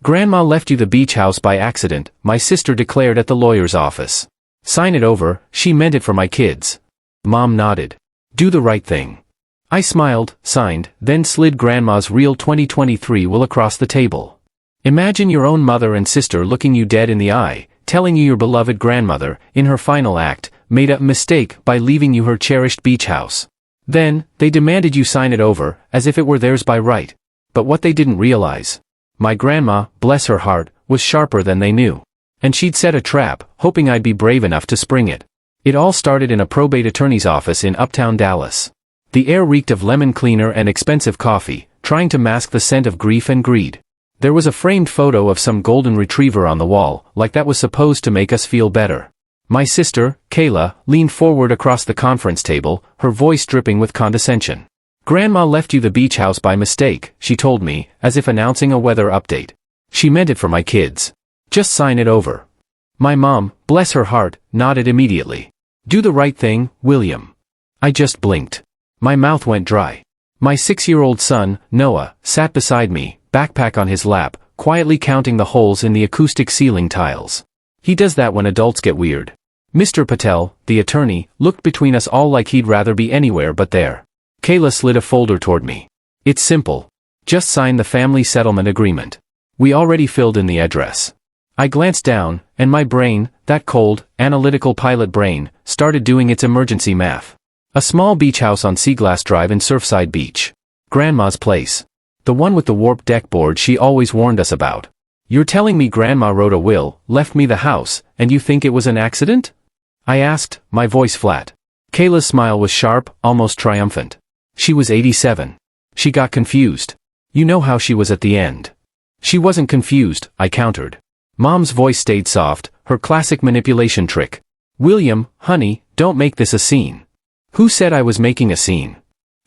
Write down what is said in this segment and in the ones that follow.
Grandma left you the beach house by accident, my sister declared at the lawyer's office. Sign it over, she meant it for my kids. Mom nodded. Do the right thing. I smiled, signed, then slid Grandma's real 2023 will across the table. Imagine your own mother and sister looking you dead in the eye, telling you your beloved grandmother, in her final act, made a mistake by leaving you her cherished beach house. Then, they demanded you sign it over, as if it were theirs by right. But what they didn't realize. My grandma, bless her heart, was sharper than they knew. And she'd set a trap, hoping I'd be brave enough to spring it. It all started in a probate attorney's office in uptown Dallas. The air reeked of lemon cleaner and expensive coffee, trying to mask the scent of grief and greed. There was a framed photo of some golden retriever on the wall, like that was supposed to make us feel better. My sister, Kayla, leaned forward across the conference table, her voice dripping with condescension. Grandma left you the beach house by mistake, she told me, as if announcing a weather update. She meant it for my kids. Just sign it over. My mom, bless her heart, nodded immediately. Do the right thing, William. I just blinked. My mouth went dry. My 6-year-old son, Noah, sat beside me, backpack on his lap, quietly counting the holes in the acoustic ceiling tiles. He does that when adults get weird. Mr. Patel, the attorney, looked between us all like he'd rather be anywhere but there. Kayla slid a folder toward me. It's simple. Just sign the family settlement agreement. We already filled in the address. I glanced down, and my brain, that cold, analytical pilot brain, started doing its emergency math. A small beach house on Seaglass Drive in Surfside Beach. Grandma's place. The one with the warped deck board she always warned us about. You're telling me Grandma wrote a will, left me the house, and you think it was an accident? I asked, my voice flat. Kayla's smile was sharp, almost triumphant. She was 87. She got confused. You know how she was at the end. She wasn't confused, I countered. Mom's voice stayed soft, her classic manipulation trick. William, honey, don't make this a scene. Who said I was making a scene?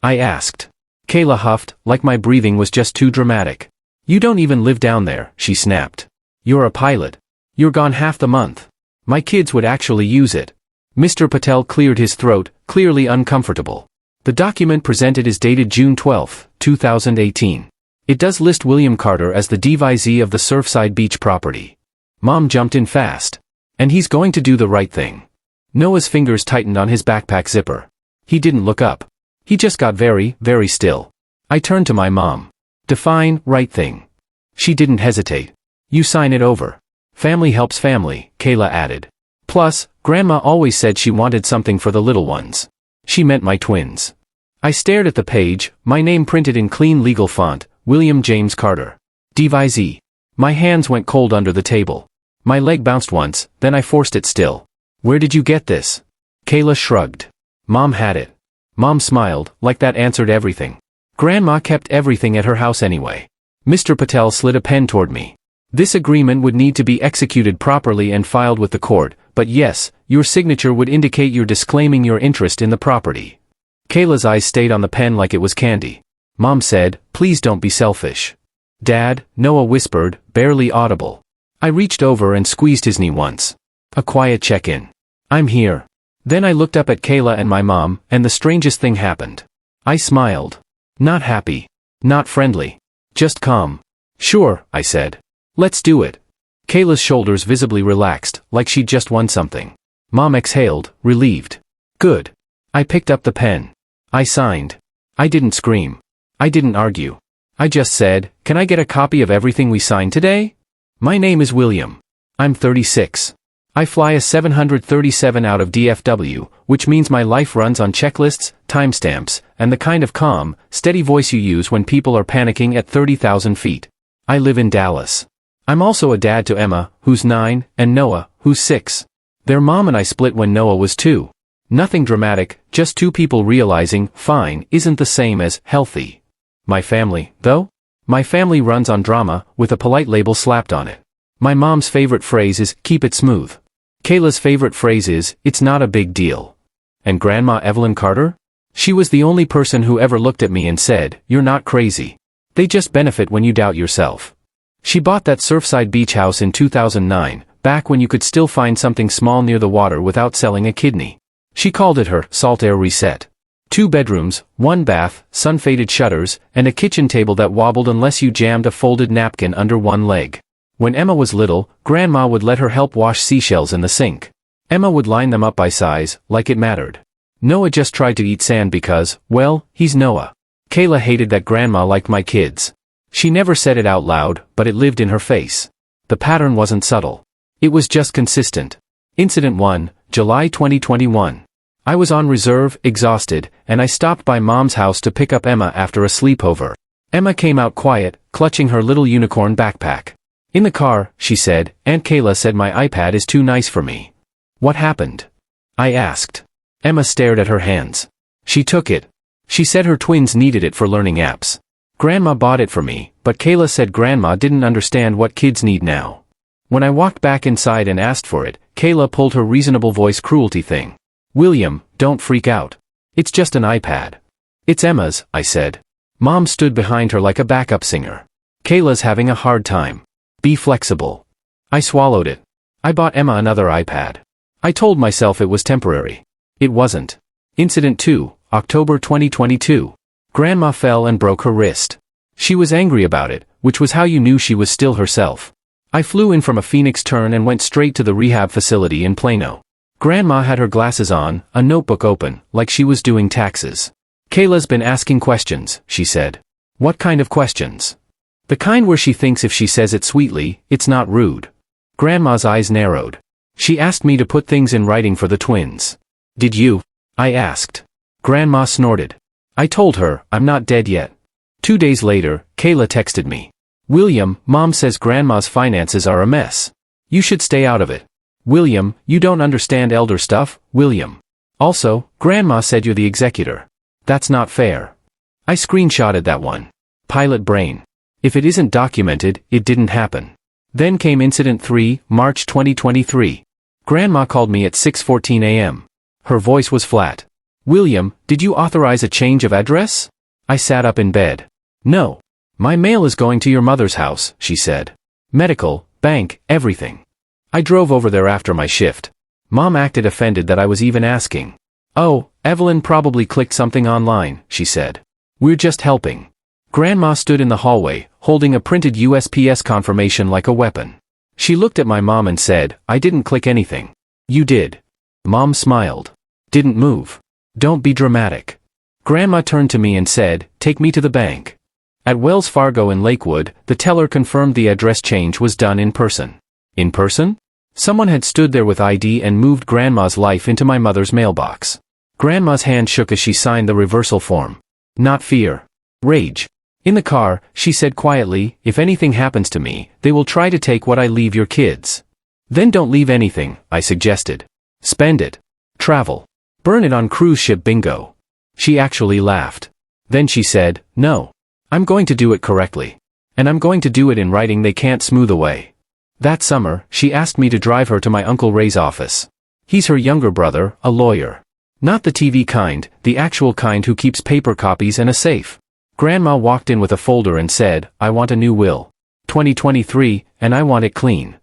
I asked. Kayla huffed, like my breathing was just too dramatic. You don't even live down there, she snapped. You're a pilot. You're gone half the month. My kids would actually use it. Mr. Patel cleared his throat, clearly uncomfortable. The document presented is dated June 12, 2018. It does list William Carter as the devisee of the Surfside Beach property. Mom jumped in fast. And he's going to do the right thing. Noah's fingers tightened on his backpack zipper. He didn't look up. He just got very, very still. I turned to my mom. Define right thing. She didn't hesitate. You sign it over. Family helps family, Kayla added. Plus, Grandma always said she wanted something for the little ones. She meant my twins. I stared at the page, my name printed in clean legal font, William James Carter. Devisee. My hands went cold under the table. My leg bounced once, then I forced it still. Where did you get this? Kayla shrugged. Mom had it. Mom smiled, like that answered everything. Grandma kept everything at her house anyway. Mr. Patel slid a pen toward me. This agreement would need to be executed properly and filed with the court, but yes, your signature would indicate you're disclaiming your interest in the property. Kayla's eyes stayed on the pen like it was candy. Mom said, please don't be selfish. Dad, Noah whispered, barely audible. I reached over and squeezed his knee once. A quiet check-in. I'm here. Then I looked up at Kayla and my mom, and the strangest thing happened. I smiled. Not happy. Not friendly. Just calm. Sure, I said. Let's do it. Kayla's shoulders visibly relaxed, like she'd just won something. Mom exhaled, relieved. Good. I picked up the pen. I signed. I didn't scream. I didn't argue. I just said, can I get a copy of everything we signed today? My name is William. I'm 36. I fly a 737 out of DFW, which means my life runs on checklists, timestamps, and the kind of calm, steady voice you use when people are panicking at 30,000 feet. I live in Dallas. I'm also a dad to Emma, who's 9, and Noah, who's 6. Their mom and I split when Noah was 2. Nothing dramatic, just two people realizing, fine, isn't the same as healthy. My family, though? My family runs on drama, with a polite label slapped on it. My mom's favorite phrase is, keep it smooth. Kayla's favorite phrase is, it's not a big deal. And Grandma Evelyn Carter? She was the only person who ever looked at me and said, you're not crazy. They just benefit when you doubt yourself. She bought that Surfside Beach house in 2009, back when you could still find something small near the water without selling a kidney. She called it her Salt Air Reset. 2 bedrooms, 1 bath, sun-faded shutters, and a kitchen table that wobbled unless you jammed a folded napkin under one leg. When Emma was little, Grandma would let her help wash seashells in the sink. Emma would line them up by size, like it mattered. Noah just tried to eat sand because, well, he's Noah. Kayla hated that Grandma liked my kids. She never said it out loud, but it lived in her face. The pattern wasn't subtle. It was just consistent. Incident 1, July 2021. I was on reserve, exhausted, and I stopped by Mom's house to pick up Emma after a sleepover. Emma came out quiet, clutching her little unicorn backpack. In the car, she said, Aunt Kayla said my iPad is too nice for me. What happened? I asked. Emma stared at her hands. She took it. She said her twins needed it for learning apps. Grandma bought it for me, but Kayla said Grandma didn't understand what kids need now. When I walked back inside and asked for it, Kayla pulled her reasonable voice cruelty thing. William, don't freak out. It's just an iPad. It's Emma's, I said. Mom stood behind her like a backup singer. Kayla's having a hard time. Be flexible. I swallowed it. I bought Emma another iPad. I told myself it was temporary. It wasn't. Incident 2, October 2022. Grandma fell and broke her wrist. She was angry about it, which was how you knew she was still herself. I flew in from a Phoenix turn and went straight to the rehab facility in Plano. Grandma had her glasses on, a notebook open, like she was doing taxes. Kayla's been asking questions, she said. What kind of questions? The kind where she thinks if she says it sweetly, it's not rude. Grandma's eyes narrowed. She asked me to put things in writing for the twins. Did you? I asked. Grandma snorted. I told her, I'm not dead yet. 2 days later, Kayla texted me. William, Mom says Grandma's finances are a mess. You should stay out of it. William, you don't understand elder stuff, William. Also, Grandma said you're the executor. That's not fair. I screenshotted that one. Pilot brain. If it isn't documented, it didn't happen. Then came Incident 3, March 2023. Grandma called me at 6:14 a.m. Her voice was flat. William, did you authorize a change of address? I sat up in bed. No. My mail is going to your mother's house, she said. Medical, bank, everything. I drove over there after my shift. Mom acted offended that I was even asking. Oh, Evelyn probably clicked something online, she said. We're just helping. Grandma stood in the hallway, holding a printed USPS confirmation like a weapon. She looked at my mom and said, I didn't click anything. You did. Mom smiled. Didn't move. Don't be dramatic. Grandma turned to me and said, take me to the bank. At Wells Fargo in Lakewood, the teller confirmed the address change was done in person. In person? Someone had stood there with ID and moved Grandma's life into my mother's mailbox. Grandma's hand shook as she signed the reversal form. Not fear. Rage. In the car, she said quietly, if anything happens to me, they will try to take what I leave your kids. Then don't leave anything, I suggested. Spend it. Travel. Burn it on cruise ship bingo. She actually laughed. Then she said, no. I'm going to do it correctly. And I'm going to do it in writing they can't smooth away. That summer, she asked me to drive her to my Uncle Ray's office. He's her younger brother, a lawyer. Not the TV kind, the actual kind who keeps paper copies and a safe. Grandma walked in with a folder and said, I want a new will. 2023, and I want it clean.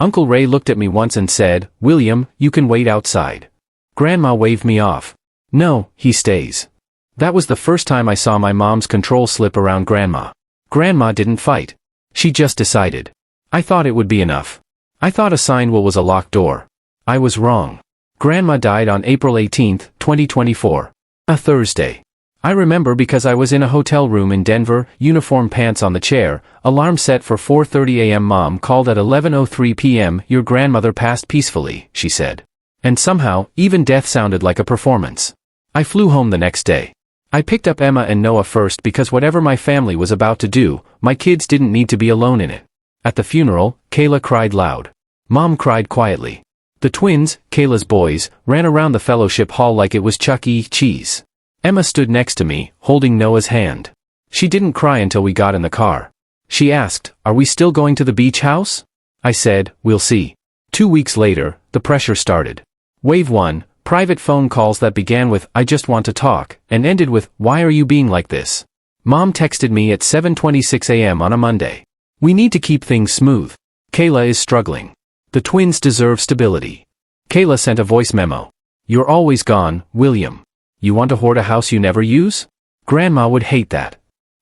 Uncle Ray looked at me once and said, William, you can wait outside. Grandma waved me off. No, he stays. That was the first time I saw my mom's control slip around Grandma. Grandma didn't fight. She just decided. I thought it would be enough. I thought a signed will was a locked door. I was wrong. Grandma died on April 18, 2024. A Thursday. I remember because I was in a hotel room in Denver, uniform pants on the chair, alarm set for 4:30 a.m. Mom called at 11:03 p.m. Your grandmother passed peacefully, she said. And somehow, even death sounded like a performance. I flew home the next day. I picked up Emma and Noah first because whatever my family was about to do, my kids didn't need to be alone in it. At the funeral, Kayla cried loud. Mom cried quietly. The twins, Kayla's boys, ran around the fellowship hall like it was Chuck E. Cheese. Emma stood next to me, holding Noah's hand. She didn't cry until we got in the car. She asked, are we still going to the beach house? I said, we'll see. 2 weeks later, the pressure started. Wave 1, private phone calls that began with, I just want to talk, and ended with, why are you being like this? Mom texted me at 7:26 a.m. on a Monday. We need to keep things smooth. Kayla is struggling. The twins deserve stability. Kayla sent a voice memo. You're always gone, William. You want to hoard a house you never use? Grandma would hate that.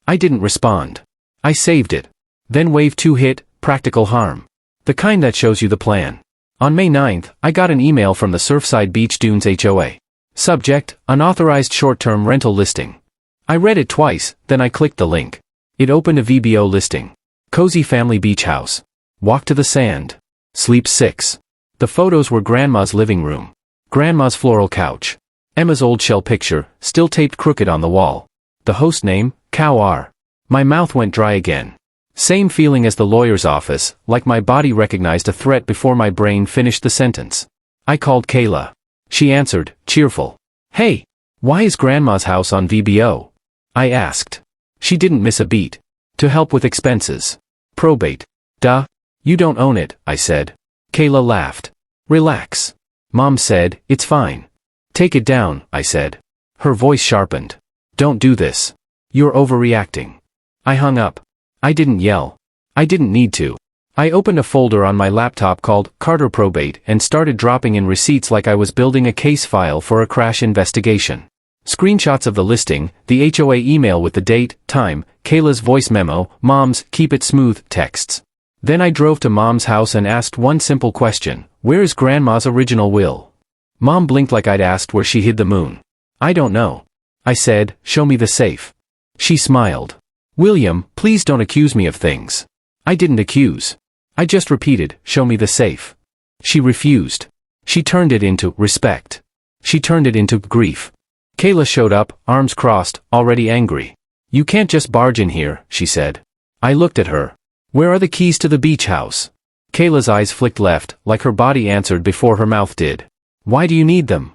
I didn't respond. I saved it. Then wave 2 hit, practical harm. The kind that shows you the plan. On May 9th, I got an email from the Surfside Beach Dunes HOA. Subject, unauthorized short-term rental listing. I read it twice, then I clicked the link. It opened a VBO listing. Cozy family beach house. Walk to the sand. Sleep 6. The photos were Grandma's living room. Grandma's floral couch. Emma's old shell picture, still taped crooked on the wall. The host name, Cow R. My mouth went dry again. Same feeling as the lawyer's office, like my body recognized a threat before my brain finished the sentence. I called Kayla. She answered, cheerful. Hey, why is Grandma's house on VBO? I asked. She didn't miss a beat. To help with expenses. Probate. Duh. You don't own it, I said. Kayla laughed. Relax. Mom said, it's fine. Take it down, I said. Her voice sharpened. Don't do this. You're overreacting. I hung up. I didn't yell. I didn't need to. I opened a folder on my laptop called Carter Probate and started dropping in receipts like I was building a case file for a crash investigation. Screenshots of the listing, the HOA email with the date, time, Kayla's voice memo, Mom's keep it smooth texts. Then I drove to Mom's house and asked one simple question, where is Grandma's original will? Mom blinked like I'd asked where she hid the moon. I don't know. I said, show me the safe. She smiled. William, please don't accuse me of things. I didn't accuse. I just repeated, show me the safe. She refused. She turned it into respect. She turned it into grief. Kayla showed up, arms crossed, already angry. You can't just barge in here, she said. I looked at her. Where are the keys to the beach house? Kayla's eyes flicked left, like her body answered before her mouth did. Why do you need them?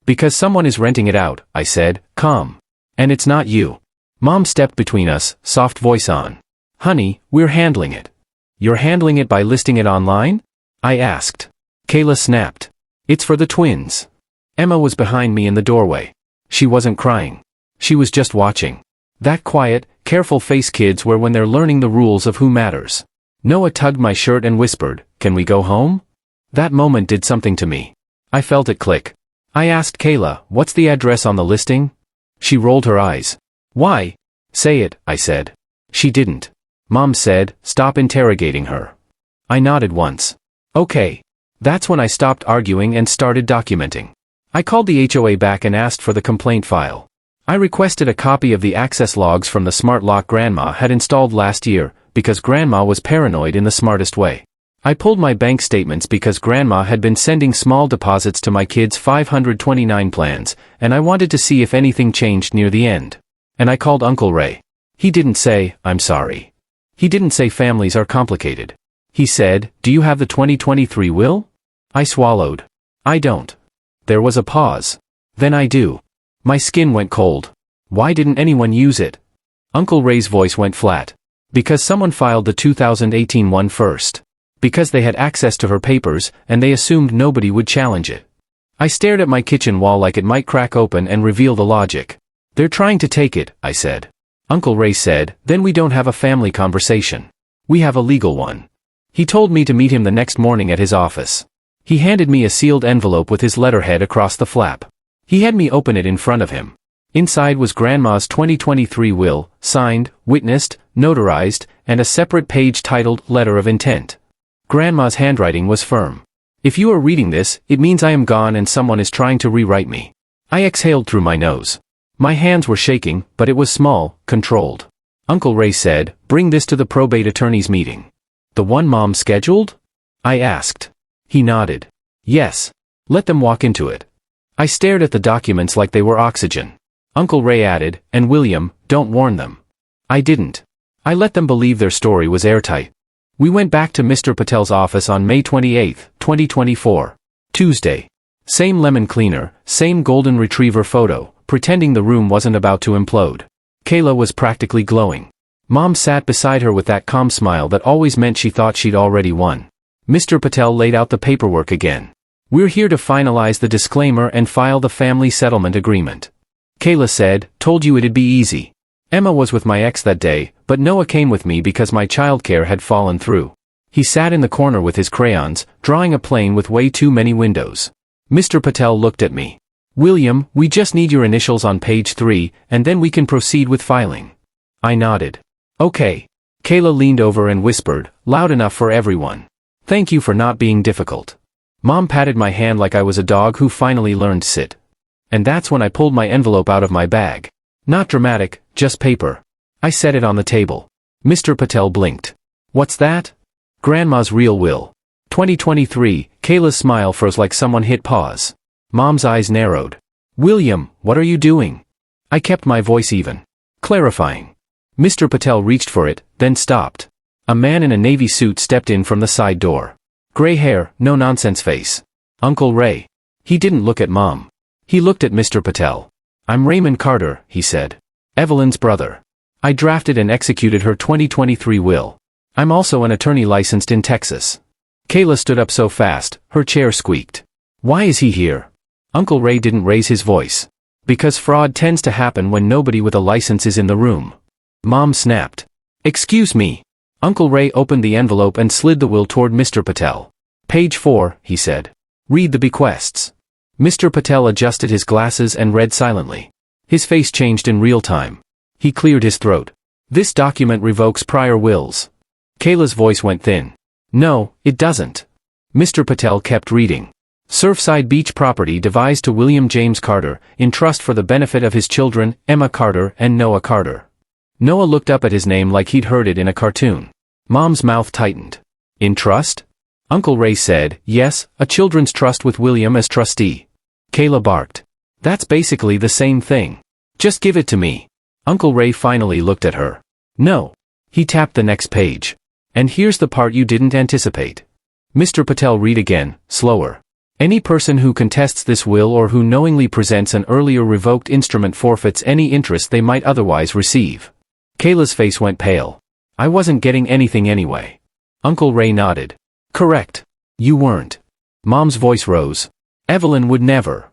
Because someone is renting it out, I said, calm. And it's not you. Mom stepped between us, soft voice on. Honey, we're handling it. You're handling it by listing it online? I asked. Kayla snapped. It's for the twins. Emma was behind me in the doorway. She wasn't crying. She was just watching. That quiet, careful face kids wear when they're learning the rules of who matters. Noah tugged my shirt and whispered, can we go home? That moment did something to me. I felt it click. I asked Kayla, what's the address on the listing? She rolled her eyes. Why? Say it, I said. She didn't. Mom said, stop interrogating her. I nodded once. Okay. That's when I stopped arguing and started documenting. I called the HOA back and asked for the complaint file. I requested a copy of the access logs from the smart lock Grandma had installed last year, because Grandma was paranoid in the smartest way. I pulled my bank statements because Grandma had been sending small deposits to my kids' 529 plans, and I wanted to see if anything changed near the end. And I called Uncle Ray. He didn't say, I'm sorry. He didn't say families are complicated. He said, do you have the 2023 will? I swallowed. I don't. There was a pause. Then I do. My skin went cold. Why didn't anyone use it? Uncle Ray's voice went flat. Because someone filed the 2018 one first. Because they had access to her papers, and they assumed nobody would challenge it. I stared at my kitchen wall like it might crack open and reveal the logic. They're trying to take it, I said. Uncle Ray said, then we don't have a family conversation. We have a legal one. He told me to meet him the next morning at his office. He handed me a sealed envelope with his letterhead across the flap. He had me open it in front of him. Inside was Grandma's 2023 will, signed, witnessed, notarized, and a separate page titled Letter of Intent. Grandma's handwriting was firm. If you are reading this, it means I am gone and someone is trying to rewrite me. I exhaled through my nose. My hands were shaking, but it was small, controlled. Uncle Ray said, bring this to the probate attorney's meeting. The one Mom scheduled? I asked. He nodded. Yes. Let them walk into it. I stared at the documents like they were oxygen. Uncle Ray added, and William, don't warn them. I didn't. I let them believe their story was airtight. We went back to Mr. Patel's office on May 28, 2024. Tuesday. Same lemon cleaner, same golden retriever photo, pretending the room wasn't about to implode. Kayla was practically glowing. Mom sat beside her with that calm smile that always meant she thought she'd already won. Mr. Patel laid out the paperwork again. We're here to finalize the disclaimer and file the family settlement agreement. Kayla said, told you it'd be easy. Emma was with my ex that day, but Noah came with me because my childcare had fallen through. He sat in the corner with his crayons, drawing a plane with way too many windows. Mr. Patel looked at me. William, we just need your initials on page 3, and then we can proceed with filing. I nodded. Okay. Kayla leaned over and whispered, loud enough for everyone. Thank you for not being difficult. Mom patted my hand like I was a dog who finally learned sit. And that's when I pulled my envelope out of my bag. Not dramatic, just paper. I set it on the table. Mr. Patel blinked. What's that? Grandma's real will. 2023, Kayla's smile froze like someone hit pause. Mom's eyes narrowed. William, what are you doing? I kept my voice even. Clarifying. Mr. Patel reached for it, then stopped. A man in a navy suit stepped in from the side door. Gray hair, no nonsense face. Uncle Ray. He didn't look at Mom. He looked at Mr. Patel. I'm Raymond Carter, he said. Evelyn's brother. I drafted and executed her 2023 will. I'm also an attorney licensed in Texas. Kayla stood up so fast, her chair squeaked. Why is he here? Uncle Ray didn't raise his voice. Because fraud tends to happen when nobody with a license is in the room. Mom snapped. Excuse me. Uncle Ray opened the envelope and slid the will toward Mr. Patel. Page 4, he said. Read the bequests. Mr. Patel adjusted his glasses and read silently. His face changed in real time. He cleared his throat. This document revokes prior wills. Kayla's voice went thin. No, it doesn't. Mr. Patel kept reading. Surfside Beach property devised to William James Carter, in trust for the benefit of his children, Emma Carter and Noah Carter. Noah looked up at his name like he'd heard it in a cartoon. Mom's mouth tightened. In trust? Uncle Ray said, yes, a children's trust with William as trustee. Kayla barked. That's basically the same thing. Just give it to me. Uncle Ray finally looked at her. No. He tapped the next page. And here's the part you didn't anticipate. Mr. Patel read again, slower. Any person who contests this will or who knowingly presents an earlier revoked instrument forfeits any interest they might otherwise receive. Kayla's face went pale. I wasn't getting anything anyway. Uncle Ray nodded. Correct. You weren't. Mom's voice rose. Evelyn would never.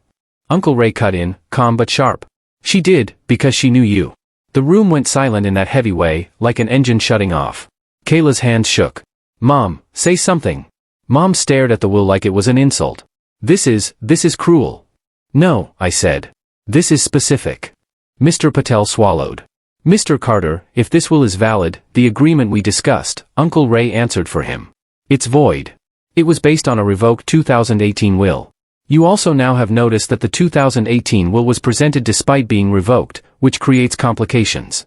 Uncle Ray cut in, calm but sharp. She did, because she knew you. The room went silent in that heavy way, like an engine shutting off. Kayla's hands shook. Mom, say something. Mom stared at the will like it was an insult. This is cruel. No, I said. This is specific. Mr. Patel swallowed. Mr. Carter, if this will is valid, the agreement we discussed, Uncle Ray answered for him. It's void. It was based on a revoked 2018 will. You also now have noticed that the 2018 will was presented despite being revoked, which creates complications.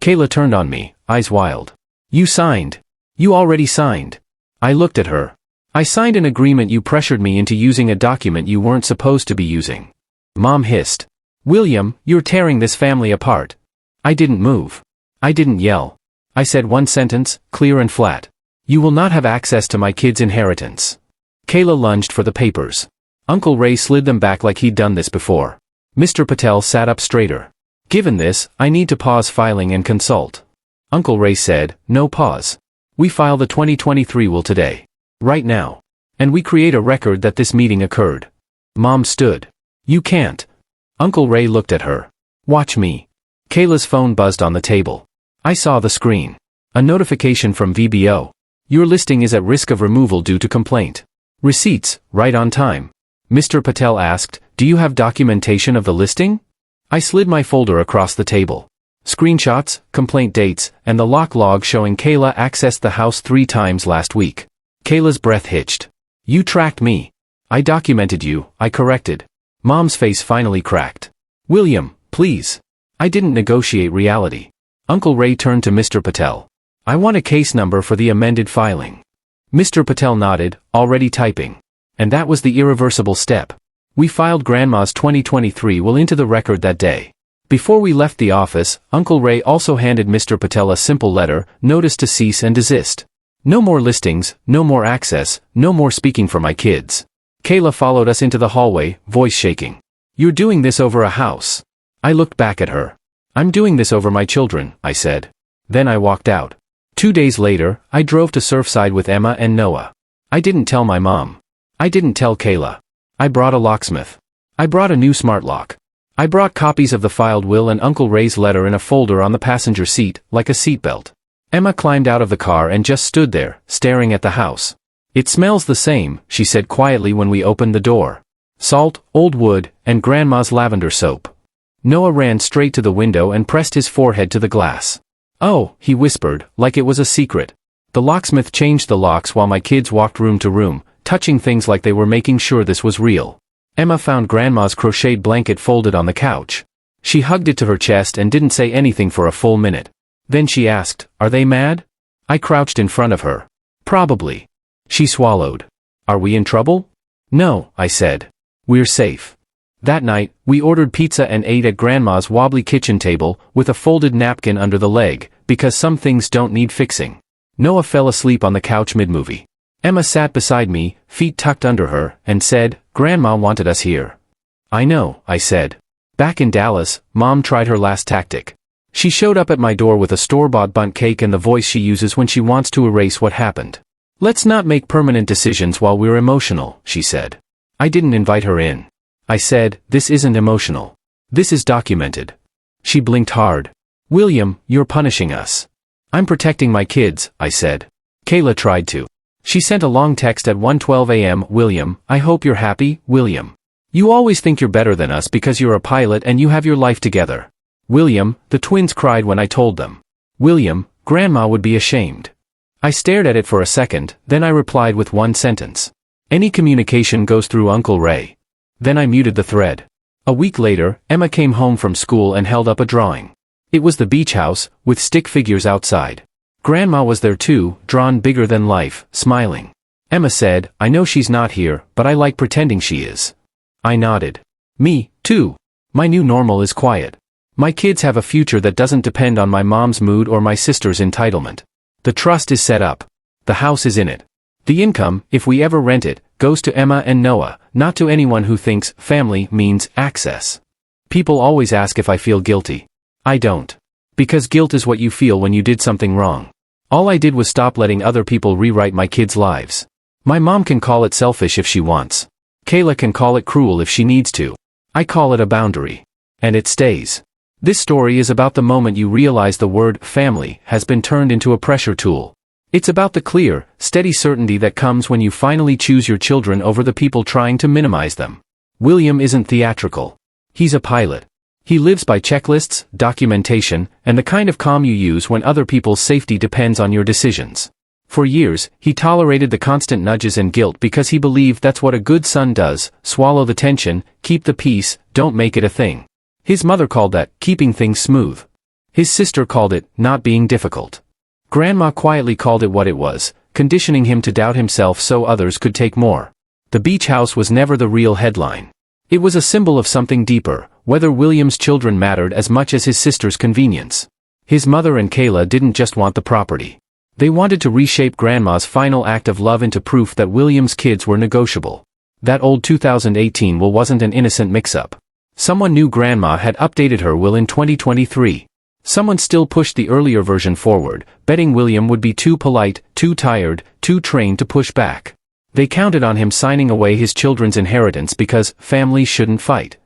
Kayla turned on me, eyes wild. You signed. You already signed. I looked at her. I signed an agreement. You pressured me into using a document you weren't supposed to be using. Mom hissed. William, you're tearing this family apart. I didn't move. I didn't yell. I said one sentence, clear and flat. You will not have access to my kid's inheritance. Kayla lunged for the papers. Uncle Ray slid them back like he'd done this before. Mr. Patel sat up straighter. Given this, I need to pause filing and consult. Uncle Ray said, no pause. We file the 2023 will today. Right now. And we create a record that this meeting occurred. Mom stood. You can't. Uncle Ray looked at her. Watch me. Kayla's phone buzzed on the table. I saw the screen. A notification from VBO. Your listing is at risk of removal due to complaint. Receipts, right on time. Mr. Patel asked, do you have documentation of the listing? I slid my folder across the table. Screenshots, complaint dates, and the lock log showing Kayla accessed the house 3 times last week. Kayla's breath hitched. You tracked me. I documented you, I corrected. Mom's face finally cracked. William, please. I didn't negotiate reality. Uncle Ray turned to Mr. Patel. I want a case number for the amended filing. Mr. Patel nodded, already typing. And that was the irreversible step. We filed Grandma's 2023 will into the record that day. Before we left the office, Uncle Ray also handed Mr. Patel a simple letter, notice to cease and desist. No more listings, no more access, no more speaking for my kids. Kayla followed us into the hallway, voice shaking. You're doing this over a house. I looked back at her. I'm doing this over my children, I said. Then I walked out. 2 days later, I drove to Surfside with Emma and Noah. I didn't tell my mom. I didn't tell Kayla. I brought a locksmith. I brought a new smart lock. I brought copies of the filed will and Uncle Ray's letter in a folder on the passenger seat, like a seatbelt. Emma climbed out of the car and just stood there, staring at the house. It smells the same, she said quietly when we opened the door. Salt, old wood, and Grandma's lavender soap. Noah ran straight to the window and pressed his forehead to the glass. Oh, he whispered, like it was a secret. The locksmith changed the locks while my kids walked room to room, touching things like they were making sure this was real. Emma found Grandma's crocheted blanket folded on the couch. She hugged it to her chest and didn't say anything for a full minute. Then she asked, "Are they mad?" I crouched in front of her. "Probably." She swallowed. "Are we in trouble?" "No," I said. "We're safe." That night, we ordered pizza and ate at Grandma's wobbly kitchen table, with a folded napkin under the leg, because some things don't need fixing. Noah fell asleep on the couch mid-movie. Emma sat beside me, feet tucked under her, and said, "Grandma wanted us here." "I know," I said. Back in Dallas, Mom tried her last tactic. She showed up at my door with a store-bought bundt cake and the voice she uses when she wants to erase what happened. "Let's not make permanent decisions while we're emotional," she said. I didn't invite her in. I said, "This isn't emotional. This is documented." She blinked hard. "William, you're punishing us." "I'm protecting my kids," I said. Kayla tried to. She sent a long text at 1:12 a.m. "William, I hope you're happy, William. You always think you're better than us because you're a pilot and you have your life together." "William," the twins cried when I told them. "William, Grandma would be ashamed." I stared at it for a second, then I replied with one sentence. "Any communication goes through Uncle Ray." Then I muted the thread. A week later, Emma came home from school and held up a drawing. It was the beach house, with stick figures outside. Grandma was there too, drawn bigger than life, smiling. Emma said, "I know she's not here, but I like pretending she is." I nodded. "Me, too. My new normal is quiet. My kids have a future that doesn't depend on my mom's mood or my sister's entitlement. The trust is set up. The house is in it. The income, if we ever rent it, goes to Emma and Noah, not to anyone who thinks family means access." People always ask if I feel guilty. I don't. Because guilt is what you feel when you did something wrong. All I did was stop letting other people rewrite my kids' lives. My mom can call it selfish if she wants. Kayla can call it cruel if she needs to. I call it a boundary. And it stays. This story is about the moment you realize the word family has been turned into a pressure tool. It's about the clear, steady certainty that comes when you finally choose your children over the people trying to minimize them. William isn't theatrical. He's a pilot. He lives by checklists, documentation, and the kind of calm you use when other people's safety depends on your decisions. For years, he tolerated the constant nudges and guilt because he believed that's what a good son does: swallow the tension, keep the peace, don't make it a thing. His mother called that keeping things smooth. His sister called it not being difficult. Grandma quietly called it what it was, conditioning him to doubt himself so others could take more. The beach house was never the real headline. It was a symbol of something deeper, whether William's children mattered as much as his sister's convenience. His mother and Kayla didn't just want the property. They wanted to reshape Grandma's final act of love into proof that William's kids were negotiable. That old 2018 will wasn't an innocent mix-up. Someone knew Grandma had updated her will in 2023. Someone still pushed the earlier version forward, betting William would be too polite, too tired, too trained to push back. They counted on him signing away his children's inheritance because families shouldn't fight.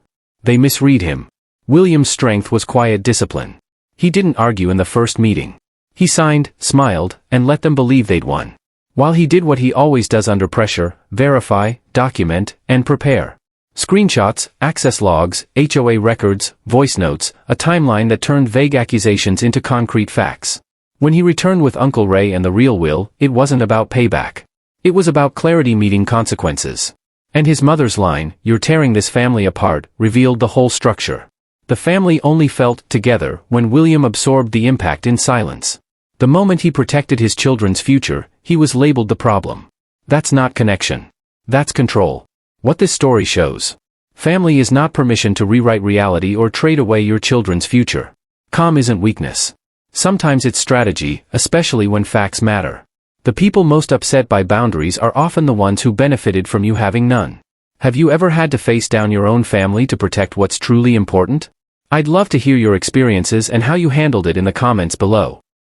They misread him. William's strength was quiet discipline. He didn't argue in the first meeting. He signed, smiled, and let them believe they'd won. While he did what he always does under pressure: verify, document, and prepare. Screenshots, access logs, HOA records, voice notes, a timeline that turned vague accusations into concrete facts. When he returned with Uncle Ray and the real will, it wasn't about payback. It was about clarity meeting consequences. And his mother's line, "You're tearing this family apart," revealed the whole structure. The family only felt together when William absorbed the impact in silence. The moment he protected his children's future, he was labeled the problem. That's not connection. That's control. What this story shows: family is not permission to rewrite reality or trade away your children's future. Calm isn't weakness. Sometimes it's strategy, especially when facts matter. The people most upset by boundaries are often the ones who benefited from you having none. Have you ever had to face down your own family to protect what's truly important? I'd love to hear your experiences and how you handled it in the comments below.